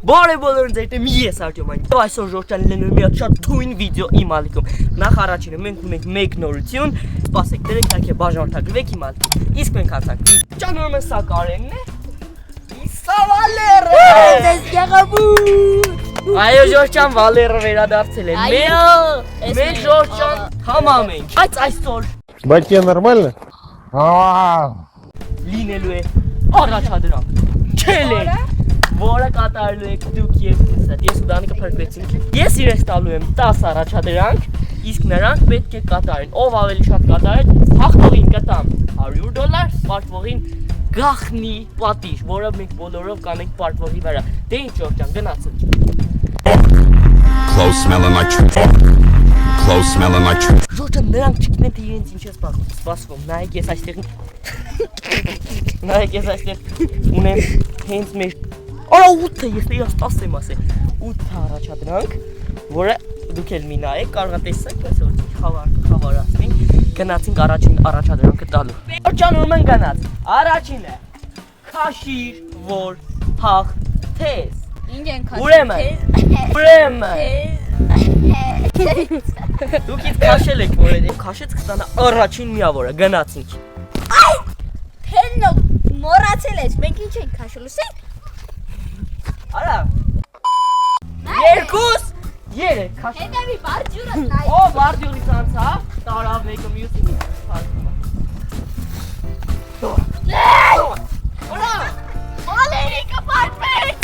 Բարեբոլորն ձեր մի ես Արտյոմային։ Այսօր Ժորժան լինելու մի հատ շատ թույն վիդեո իմ ալիքում։ Նախ առաջինը մենք ունենք մեկ նորություն, սպասեք, դրեք թաք է բաժանորդագրվեք իմ ալիքում։ Իսկ մենք անցանք վիդեո։ Ճանորում են սա Կարենն է։ Իսա Վալերը։ Ձեզ եղաբու։ Այո Ժորժան Վալերը վերադարձել է։ Մենք Ժորժան համամ ենք։ Բայց այսօր Բայց тебе нормально? լինելու է առաջադրանք։ Չելենք։ Որը կատարելու եք դուք երկուսը։ Ես ու Դանիկը փրկվեցինք։ Ես իրենց տալու եմ 10 առաջադրանք, իսկ նրանք պետք է կատարեն։ Ով ավելի շատ կատարել, հաղթողին կտամ $100, պարտվողին գախնի պատիժ, որը մենք բոլորով կանենք պարտվողի վրա։ Դե ինչ Ժորժան, գնացինք։ Close smelling like Ժորժան, նրանք չգիտեն թե իրենց ինչ է սպասվում։ Նայեք ես այստեղ ունեմ հենց մեր Արա 8-ը, ես դեյա ստասեմ ասել, 8 առաջադրանք, որը դուք էլ մի նայեք, կարող տեսեք, ես որ խավարացնենք, գնացինք առաջին առաջադրանքը տալու։ Ժորժան ուրմեն գնաց, առաջինը, քաշիր, որ հաղթես։ Ինչ են քաշել։ Ուրեմն։ Դուք ինձ քաշել եք, որ էդ քաշեց կստանա առաջին միավորը, գնացինք։ Այ, թելնո, մորացել ես, մենք ինչ ենք քաշելու, սեք։ Արա, երկուս, երեք, քաշ։ Հետևի բարձյուրը նայ։ Ո, բարձյուրից անցավ, տարավ մեկը մյուսին քաշում։ Արա, Վալերիկը պարտվեց։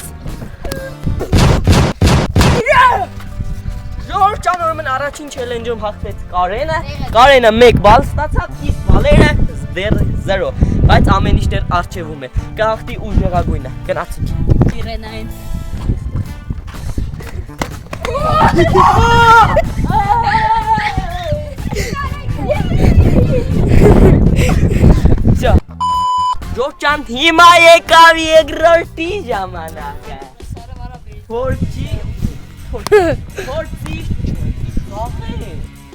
Ժորժան ուրեմն առաջին չելենջում հաղթեց Կարենը 1 բալ ստացավ, իսկ Վալերը դեռ 0, բայց ամեն ինչ դեռ առջևում է, կհաղթի ուժեղագույնը, գնացինք։ Իրենային։ Ժորժան հիմա եկավ երկրորդի ժամանակը։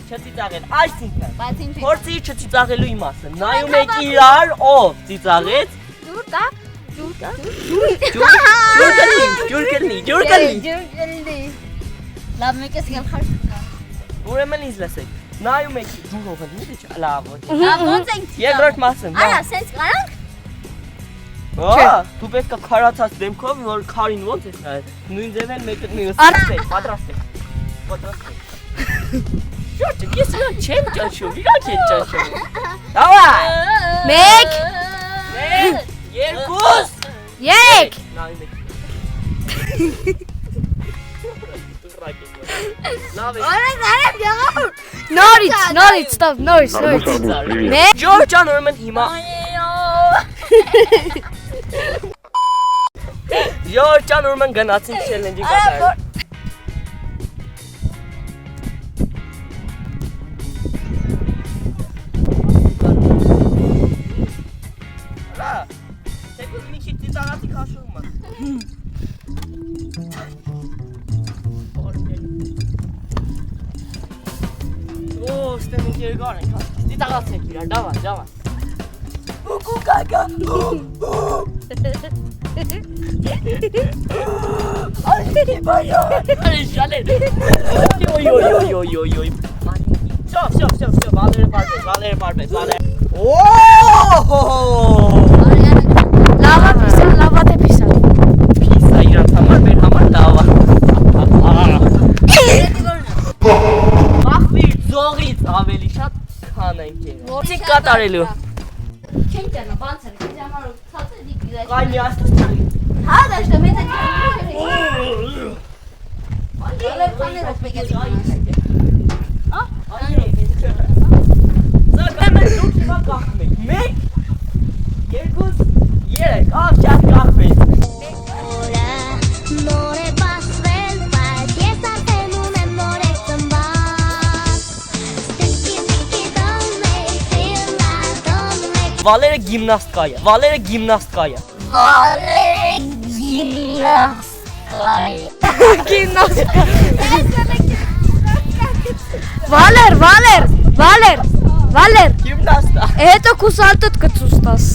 Չծիծաղել, այսինքն փորձի չծիծաղելու իմաստը, նայում եք իրար, ով ծիծաղեց Ջուր կլնի Լավ մեկ ես գել խարդ Ուրեմն ինձ լսեք, նայում եք ջուրով են, մի դիչ, լավ ոնց ենք երկրորդ մասը Արա, սենց կարանք դու պետք է քարացած դեմքով, որ քարին ոնց ես նայել, նույն ձևեն մեկը մյուս պատրաստեք Ժորժան, ես իրանք չեմ ճաշում, իրանք են ճաշում Դավայ 1 2 3 նայում եք Նորից, stop, նորից Ժորժան ուրեմն հիմա Ժորժան ուրեմն գնացինք չելենջի կատարել Թեկուզ մի քիչ ծիծաղացի քաշում եմ Ստեմ ենք երկար ենք ծիծաղացեք իրար, դավայ Ուկու կակա Արի բայա Արի շալեր Ոյ Всё, Վալերը պարպես Լավա պիսան, լավա թե պիսան Պիսա իրանց համար, մեր համար լավա Բախվիր ձողից ավելի շատ քան ենք եղել Ոնցիկ կատարելու Չենք ջանա, բանցեր, քեզ համար ցածը դիպի Կայ մի աստուց չալի Հա, դաշտը մեծ է Ալեր քաներով մեկ Զակամեն դուք հիմա կախում եք 1 2 3 ավ շատ կախվեց Վալերը գիմնաստկայա Վալեր Գիմնաստա Հետո կուսալտըտ կծուստաս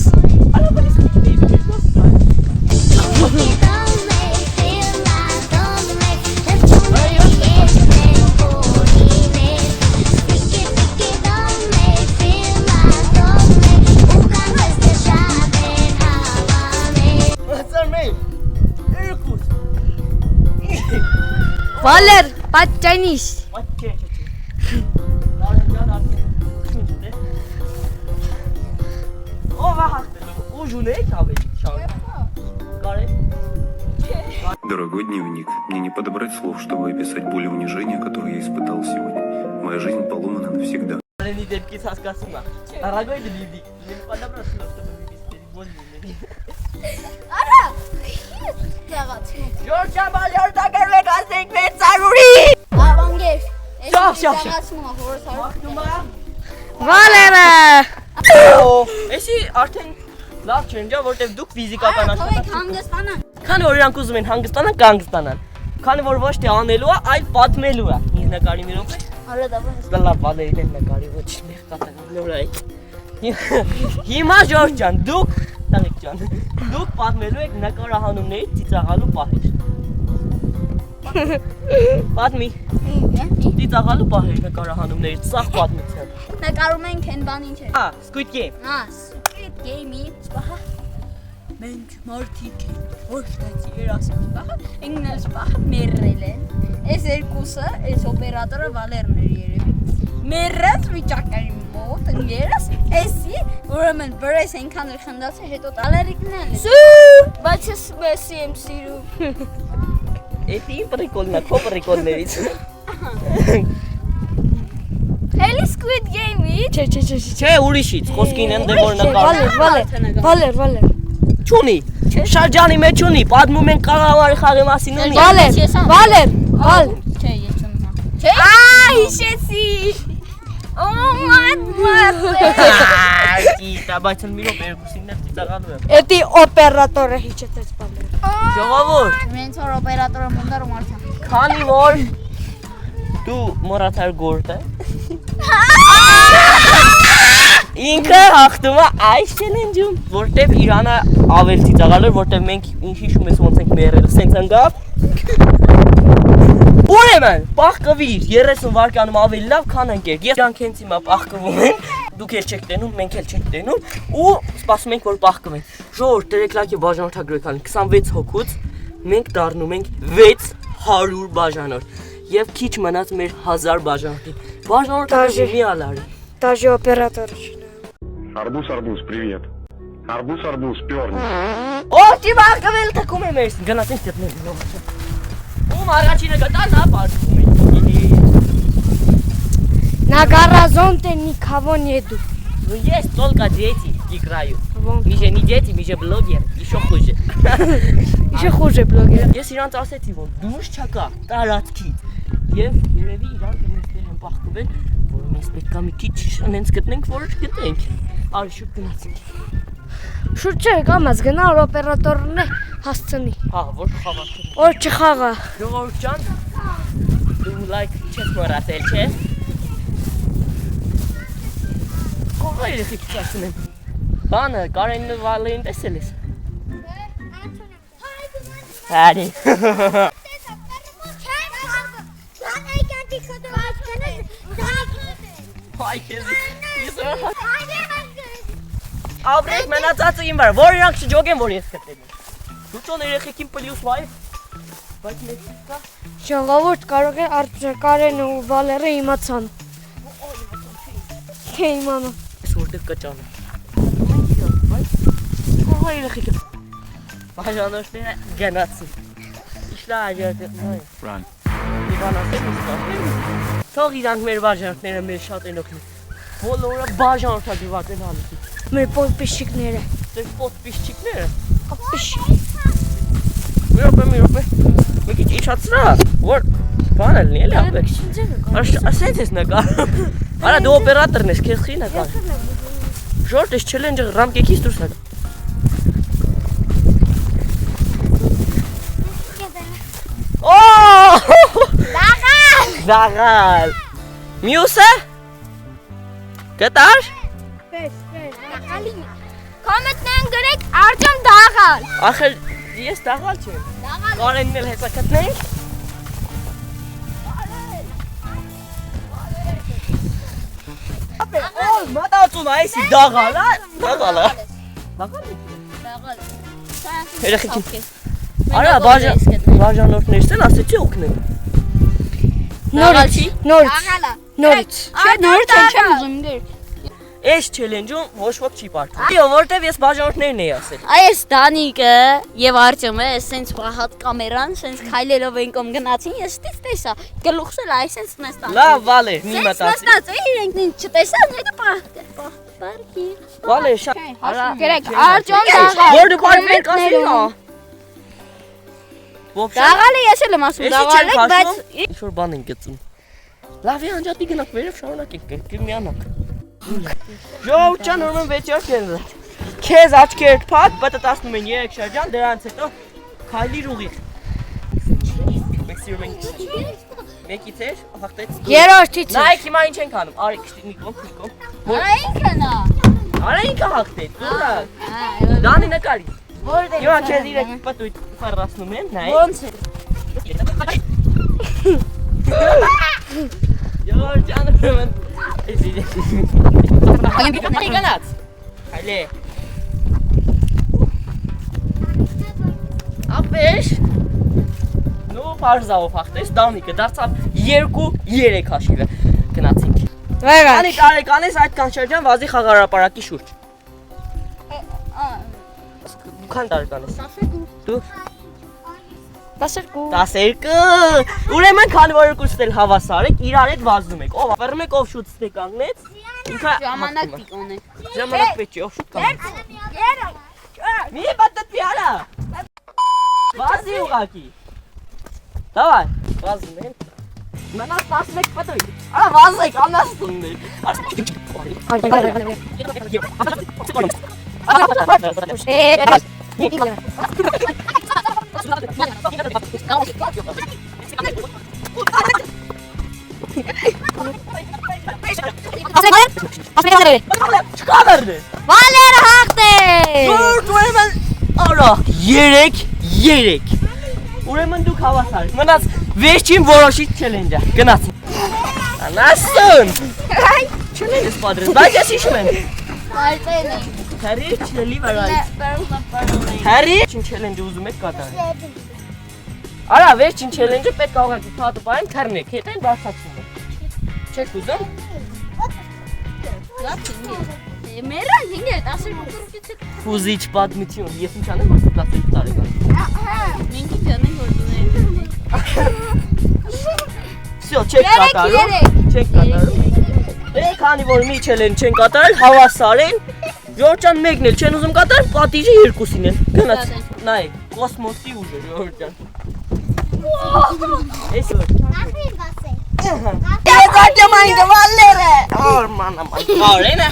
Վալեր, պատճանիս։ Չէ։ Լարենջան արդեն քիչ է։ Ո՞վ է հաղթելու։ Ուժ ունեք ավելի շանս։ Կարեն։ Дорогой дневник, мне не подобрать слов, чтобы описать боль и унижение, которое я испытал сегодня. Моя жизнь поломана навсегда. Կարենի դեպքից հասկացում եմ։ Դարագոյ դիվի։ Ես պատաբրած լավ чтобы վիստերի բոլնի։ Արա։ Եղացի։ Ժորժա բալյար դակերվեք ասենք մեր ծարուրի։ Ավանգեր։ Շավ։ Եղացում հորսար։ Մախտումա։ Վալերը։ Էսի արդեն լավ չենջա, որտեվ դուք ֆիզիկական Թողեք աշխատանք։ հանգստանան։ Քանի որ իրանք ուզում են հանգստանան, կհանգստանան։ Քանի որ ոչ թե անելու է, այլ պատմելու է։ Ինձ նկարի մի րոպե։ Արա դավա։ Լավ բաների դեն նկարի ոչ մի կատական նորայք։ Հիմա Ժորժ ջան, դուք տղեկ ջան, դուք պատմելու եք նկարահանումներից ծիծաղալու պահեր։ Պատմի։ Ծիծաղալու պահեր նկարահանումներից, սաղ պատմության։ Նկարում ենք են բան ինչ է։ Squid Game։ Squid Game-ի սպահա։ Մենք մարդիկ ենք, ոչ թե երասը սպահա, ինքն էլ սպահա մերրել են։ Այս երկուսը, այս օպերատորը Վալերն էր երևի։ Մերրած վիճակների մոտ ընկերս, էսի, ուրեմն բրես այնքան էր խնդացել, հետո Վալերիկն էլ։ Սու, բայց ես մեսի եմ սիրում։ Էդի պրիկոլն է, քո պրիկոլներից։ Էլի Squid Game-ի։ Չէ, ուրիշից, խոսքին եմ դե որ նկարում։ Վալեր։ Չունի։ Շրջանի մեջ ունի, պատմում են կաղավարի խաղի մասին ունի։ Վալեր։ Չէ, ես չունեմ։ Չէ։ Հիշեցի։ Oh my god։ Ճիշտ, բայց մի րոպե երկուսին էլ ծիծաղալու եմ։ Էդի օպերատորը հիջեցեց Վալեր։ Ժողովուրդ, Մենք որ օպերատորը մոնդարում արդեն։ քանի որ դու մոռացար գործը։ Ինքը հաղթում է այս չելենջում, որտեվ Իրանը ավել ծիծաղալու էր, որտեվ մենք ինչ հիշում ես ոնց ենք մերել, սենց ընկավ։ Ուրեմն, պահկվիր 30 վայրկյանում ավելի լավ, քան ընկեր։ Ես իրանք հենց հիմա պահկվում են, դուք էլ չեք տենում, մենք էլ չենք տենում ու սպասում ենք, որ պահկվեն։ Ժողովուրդ, դերեկլակի բաժանորդագրեք 26 հոգուց, մենք դառնում ենք 600 բաժանորդ եւ քիչ մնաց մեր 1000 բաժանորդին։ Բաժանորդը մի ալարի։ Даже օպերատորը չնա։ Арбуз, привет. Арбуз, перни. Օջի բաղկվել թքում է մերս, գնաց ինձ տպնել նոմը։ Ում առաջինը գտա նա պարվում է։ На горизонте никого нету. Ну есть только дети играют. Мы же не дети, мы же блогеры, еще хуже. Еще хуже блогер. Ես իրանց ասեցի, որ դուրս չկա տարածքից։ Եվ երևի իրանք մեստեր են բախկվել, որ մենք պետք է մի քիչ անենց գտնենք, որ գտնենք։ Արի շուտ գնացինք։ Շուտ չէ, կամաց գնալ օպերատորն է հասցնի։ Հա, որ խաղացել։ Որ չխաղա։ Ժողովուրդ ջան, դու լայք չես մոռացել, չէ՞։ Կողա երեխեք ծածում եմ։ Բանը, Կարենն ու Վալերին տեսել ես։ Հարի։ Հայ քեզ։ Ապրեք մնացածը իմ վրա, որ իրանք չջոգեն, որ ես կտեմ։ Դու ճոն երեխեքին պլյուս վայ։ Բայց մեծ կա։ Ժողովուրդ կարող է Կարենը ու Վալերը իմացան։ Թե իմանա։ Ես որտեղ կճանը։ Կողա երեխեքը։ Բաժանորդները գնացին։ Իշլա աջարդեղ նայ։ Run. Իվան ասեք ուստավ։ Թող իրանք մեր բաժանորդները մեր շատ են օգնում։ Բոլորը բաժանորդագրված են հալուտի։ Մեր պոդպիսչիկները։ Ձեր պոդպիսչիկները։ Պոդպիսչիկ։ Մի րոպե։ Մի քիչ իջացրա, որ բանը լինի էլի ապեք։ Ասենց ես նկարում։ Արա դու օպերատորն ես, քեզ խի նկար։ Ժորժ ես չելենջը ռամկեքից դուրս նկար։ Դաղալ։ Մյուսը։ Գտար։ Կոմենտներն գրեք Արտյոմ Դաղալ։ Ախր ես դաղալ չեմ։ Կարենն էլ հեսա գտնենք։ Օ, մտածում այսի դաղալա։ Դաղալա։ Դաղալ։ Երեխեքին։ Արա բաժանորդներս են ասեցի օգնեն։ Նորից։ Աղալա։ Նորից։ Չէ, նորից չեմ ուզում դեր։ Այս challenge-ում ոչ ոք չի պարտվում։ Այո, որտեվ ես բաժանորդներն էի ասել։ Այս Դանիկը եւ Արտյոմը սենց վահատ կամերան, սենց քայլելով են կողմ գնացին, ես ստից տեսա։ Գլուխս էլ այսպես նստած։ Լավ, Վալեր, մի մտածի։ Նստած է, իրենք ինչ չտեսան, հետո պարտքի։ Վալեր, շատ։ Գերեք, Արտյոմ դաղալ։ Որ դու պարտվենք ասել նա։ Ո՞վ Դաղալը ես էլ եմ ասում, դաղալ եք, բայց ինչ որ բան են գծում։ Լավ է, անջատի գնանք վերև շարունակենք, կենքի միանանք։ Ժողովուրդ ջան, ուրեմն 6 երկերն է։ Քեզ աչքերդ փակ, պատտասնում են 3 շրջան, դրանից հետո քայլիր ուղիղ։ Մեկ սիրում ենք։ Մեկից էր, հաղթեց դու։ Երրորդից։ Նայեք հիմա ինչ ենք անում։ Արի քշտի Նիկոն։ արա ինքը նա։ Արա ինքը հաղթեց, դուրա։ Դանի նկարի։ Որտե՞ղ։ Հիմա քեզ իրեք պատույտ ֆարրասնում են, նայ։ Ոնց է։ Ժողովուրդ ջան, ուրեմն Այ գնաց։ Հայլե։ Ապեշ։ Նո բարձավ հաղթեց, Դանիկը դարձավ 2-3 հաշիվը։ Գնացինք։ Վերա։ Անի տարեկան ես այդքան շրջան վազի խաղարապարակի շուրջ։ Քան տարեկան ես։ 12։ 12։ Ուրեմն քանի որ երկուսդ էլ հավասար եք, իրար հետ վազում եք։ Ով ապերում եք, ով շուտ ստե կանգնեց։ Ինքը Ժամանակ պիտի ունենք։ ժամանակ պետք է, ով շուտ կանգնեց։ Մի պատդ պիարա։ Վազի ուղակի։ Դավայ, վազում են։ Մնաց 11 պատոյ։ Արա վազեք, անաստունն է։ Չկավերն է։ Վալերը հաղթեց։ Դուրդ ուրեմն արա 3-3 Ուրեմն դուք հավասար եք մնաց վերջին որոշիչ չելենջը գնացին Անաստուն Չելենջը սպադրես բայց ես իշում եմ Պարտեն է։ Հերի չելի վարայից Հերի Չին չելենջը ուզում եք կատարել Արա վերջին չելենջը պետք է ուղղակի փաթը պահենք թռնեք հետ են բարձացում եք Չեք ուզում Մերան ինգեր 12-ից Հուզիչ պատմություն ես ինչ անեմ որ 12 տարեկան մենք ինչ անենք որ դու Всё, չեք կատարում, չեք կատարում Դե քանի որ մի չելեն չեն կատարել, հավասար են Ժորժան մեկն էլ չեն ուզում կատարել, պատիժը երկուսին են Գնաց, նայեք, կոսմոսի ուժ է Ժորժան Էս որ Ես աճեմ այն գվալները Արման աման, կարեն է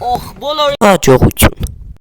Օխ, բոլորի Հաջողություն